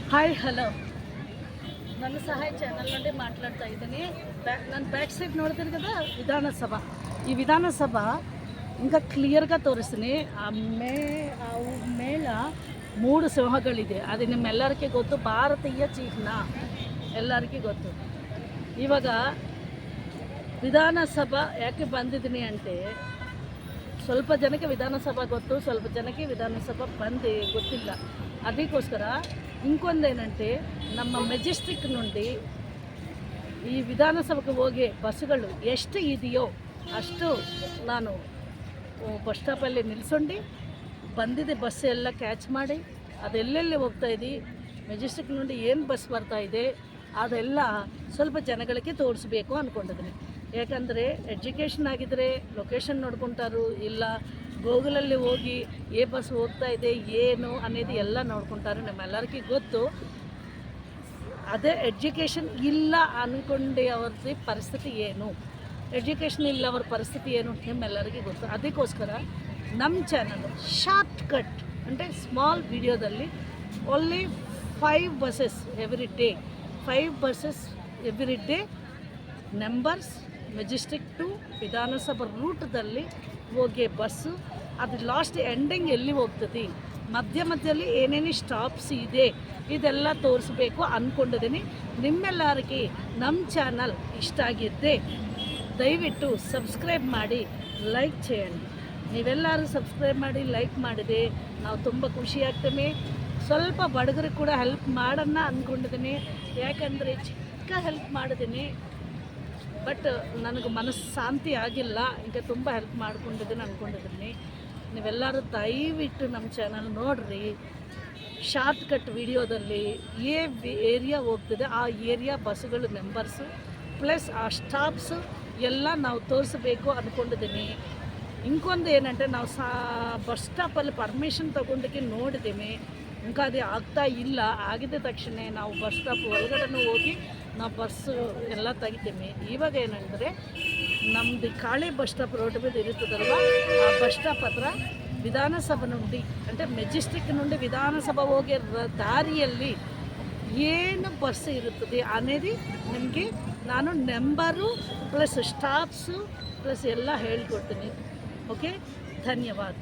Hi hello ನನ್ನ ಸಹಾಯ channel నుండి మాట్లాడుతా ఇదని ನಾನು బ్యాక్ సైడ్ ನೋಡ್ತೀನಿ కదా ವಿಧಾನಸಭ ಈ ವಿಧಾನಸಭ ఇంకా ಕ್ಲಿಯರ್గా ತೋರಿಸ್ತೀನಿ ಆ ಮೇಳ 3 ಸಿಂಹಗಳಿದೆ. ಅದು ನಿಮ್ಮೆಲ್ಲರಿಗೂ ಗೊತ್ತು, ಭಾರತೀಯ ಚಿಹ್ನ ಎಲ್ಲರಿಗೂ ಗೊತ್ತು. ಇವಾಗ ವಿಧಾನಸಭಾ ಯಾಕೆ ಬಂದಿದ್ದೀನಿ అంటే ಸ್ವಲ್ಪ ಜನಕ್ಕೆ ವಿಧಾನಸಭಾ ಗೊತ್ತು, ಸ್ವಲ್ಪ ಜನಕ್ಕೆ ವಿಧಾನಸಭಾ ಗೊತ್ತಿಲ್ಲ. ಅದಕ್ಕೋಸ್ಕರ ఇంకొందేనంటే ನಮ್ಮ ಮೆಜೆಸ್ಟಿಕ್ నుండి ಈ ವಿಧಾನಸಭೆಗೆ ಹೋಗಿ ಬಸ್ಸುಗಳು ಎಷ್ಟು ಇದೆಯೋ ಅಷ್ಟು ನಾನು ಬಸ್ ಸ್ಟಾಪಲ್ಲಿ ನಿಲ್ಲಿಸ್ಕೊಂಡು ಬಂದಿದೆ ಬಸ್ ಎಲ್ಲ ಕ್ಯಾಚ್ ಮಾಡಿ ಅದೆಲ್ಲೆಲ್ಲಿ ಹೋಗ್ತಾ ಇದ್ದೀ, ಮೆಜೆಸ್ಟಿಕ್ నుండి ಏನು ಬಸ್ ಬರ್ತಾ ಇದೆ ಅದೆಲ್ಲ ಸ್ವಲ್ಪ ಜನಗಳಿಗೆ ತೋರಿಸ್ಬೇಕು ಅಂದ್ಕೊಂಡಿದ್ದೀನಿ. ಯಾಕಂದರೆ ಎಜುಕೇಷನ್ ಆಗಿದ್ದರೆ ಲೊಕೇಶನ್ ನೋಡ್ಕೊತಾರು, ಇಲ್ಲ ಗೂಗಲಲ್ಲಿ ಹೋಗಿ ಬಸ್ ಹೋಗ್ತಾ ಇದೆ ಏನು ಅನ್ನೋದು ಎಲ್ಲ ನೋಡ್ಕೊತಾರೆ. ನಮ್ಮೆಲ್ಲರಿಗೂ ಗೊತ್ತು. ಅದೇ ಎಜುಕೇಷನ್ ಇಲ್ಲ ಅಂದ್ಕೊಂಡೆ ಅವ್ರದ್ದು ಪರಿಸ್ಥಿತಿ ಏನು, ಎಜುಕೇಷನ್ ಇಲ್ಲ ಅವ್ರ ಪರಿಸ್ಥಿತಿ ಏನು ನಿಮ್ಮೆಲ್ಲರಿಗೂ ಗೊತ್ತು. ಅದಕ್ಕೋಸ್ಕರ ನಮ್ಮ ಚಾನಲ್ ಶಾರ್ಟ್ ಕಟ್ ಅಂದರೆ ಸ್ಮಾಲ್ ವಿಡಿಯೋದಲ್ಲಿ only 5 buses every day, 5 buses every day numbers Majestic to Vidhana Sabha ರೂಟ್ದಲ್ಲಿ ಹೋಗಿ ಬಸ್ಸು ಅದು ಲಾಸ್ಟ್ ಎಂಡಿಂಗ್ ಎಲ್ಲಿ ಹೋಗ್ತದೆ, ಮಧ್ಯದಲ್ಲಿ ಏನೇನು ಸ್ಟಾಪ್ಸ್ ಇದೆ ಇದೆಲ್ಲ ತೋರಿಸ್ಬೇಕು ಅಂದ್ಕೊಂಡಿದ್ದೀನಿ. ನಿಮ್ಮೆಲ್ಲರಿಗೆ ನಮ್ಮ ಚಾನಲ್ ಇಷ್ಟ ಆಗಿದ್ದೆ ದಯವಿಟ್ಟು ಸಬ್ಸ್ಕ್ರೈಬ್ ಮಾಡಿ, ಲೈಕ್ చేయండి. ನೀವೆಲ್ಲರೂ ಸಬ್ಸ್ಕ್ರೈಬ್ ಮಾಡಿ ಲೈಕ್ ಮಾಡಿದೆ ನಾವು ತುಂಬ ಖುಷಿ ಆಗ್ತೇವೆ. ಸ್ವಲ್ಪ ಬಡಗರಿಗೆ ಕೂಡ ಹೆಲ್ಪ್ ಮಾಡೋಣ ಅಂದ್ಕೊಂಡಿದ್ದೀನಿ. ಯಾಕಂದರೆ ಚಿಕ್ಕ ಹೆಲ್ಪ್ ಮಾಡಿದ್ದೀನಿ, ಬಟ್ ನನಗೆ ಮನಸ್ಸು ಶಾಂತಿ ಆಗಿಲ್ಲ. ಈಗ ತುಂಬ ಹೆಲ್ಪ್ ಮಾಡ್ಕೊಂಡಿದ್ದೀನಿ ಅಂದ್ಕೊಂಡಿದ್ದೀನಿ. ನೀವೆಲ್ಲರೂ ದಯವಿಟ್ಟು ನಮ್ಮ ಚಾನಲ್ ನೋಡಿರಿ. ಶಾರ್ಟ್ ಕಟ್ ವಿಡಿಯೋದಲ್ಲಿ ಏರಿಯಾ ಹೋಗ್ತದೆ ಆ ಏರಿಯಾ ಬಸ್ಸುಗಳು ನಂಬರ್ಸು ಪ್ಲಸ್ ಆ ಸ್ಟಾಪ್ಸು ಎಲ್ಲ ನಾವು ತೋರಿಸಬೇಕು ಅಂದ್ಕೊಂಡಿದ್ದೀನಿ. ಇಂಕೊಂದು ಏನಂటే ನಾವು ಬಸ್ ಸ್ಟಾಪಲ್ಲಿ ಪರ್ಮಿಷನ್ ತೊಗೊಂಡಕ್ಕೆ ನೋಡಿದ್ದೀವಿ, ఇంకా ಅದು ಆಗ್ತಾ ಇಲ್ಲ. ಆಗಿದ ತಕ್ಷಣ ನಾವು ಬಸ್ ಸ್ಟಾಪ್ ಒಳಗಡೆ ಹೋಗಿ ನಾವು ಬಸ್ಸು ಎಲ್ಲ ತೆಗಿತೀವಿ. ಇವಾಗ ಏನಂದರೆ ನಮ್ಮದು ಕಾಳಿ ಬಸ್ ಸ್ಟಾಪ್ ರೋಡ್ మీద ಇರುತ್ತದಲ್ವ, ಆ ಬಸ್ ಸ್ಟಾಪ್ ಹತ್ರ ವಿಧಾನಸಭೆ నుండి అంటే ಮೆಜೆಸ್ಟಿಕ್ నుండి ವಿಧಾನಸಭೆ ಹೋಗಿ ದಾರಿಯಲ್ಲಿ ಏನು ಬಸ್ ಇರುತ್ತದೆ అనేది ನಿಮಗೆ ನಾನು ನಂಬರು ಪ್ಲಸ್ ಸ್ಟಾಪ್ಸು ಪ್ಲಸ್ ಎಲ್ಲ ಹೇಳ್ಕೊಡ್ತೀನಿ. ಓಕೆ, ಧನ್ಯವಾದ.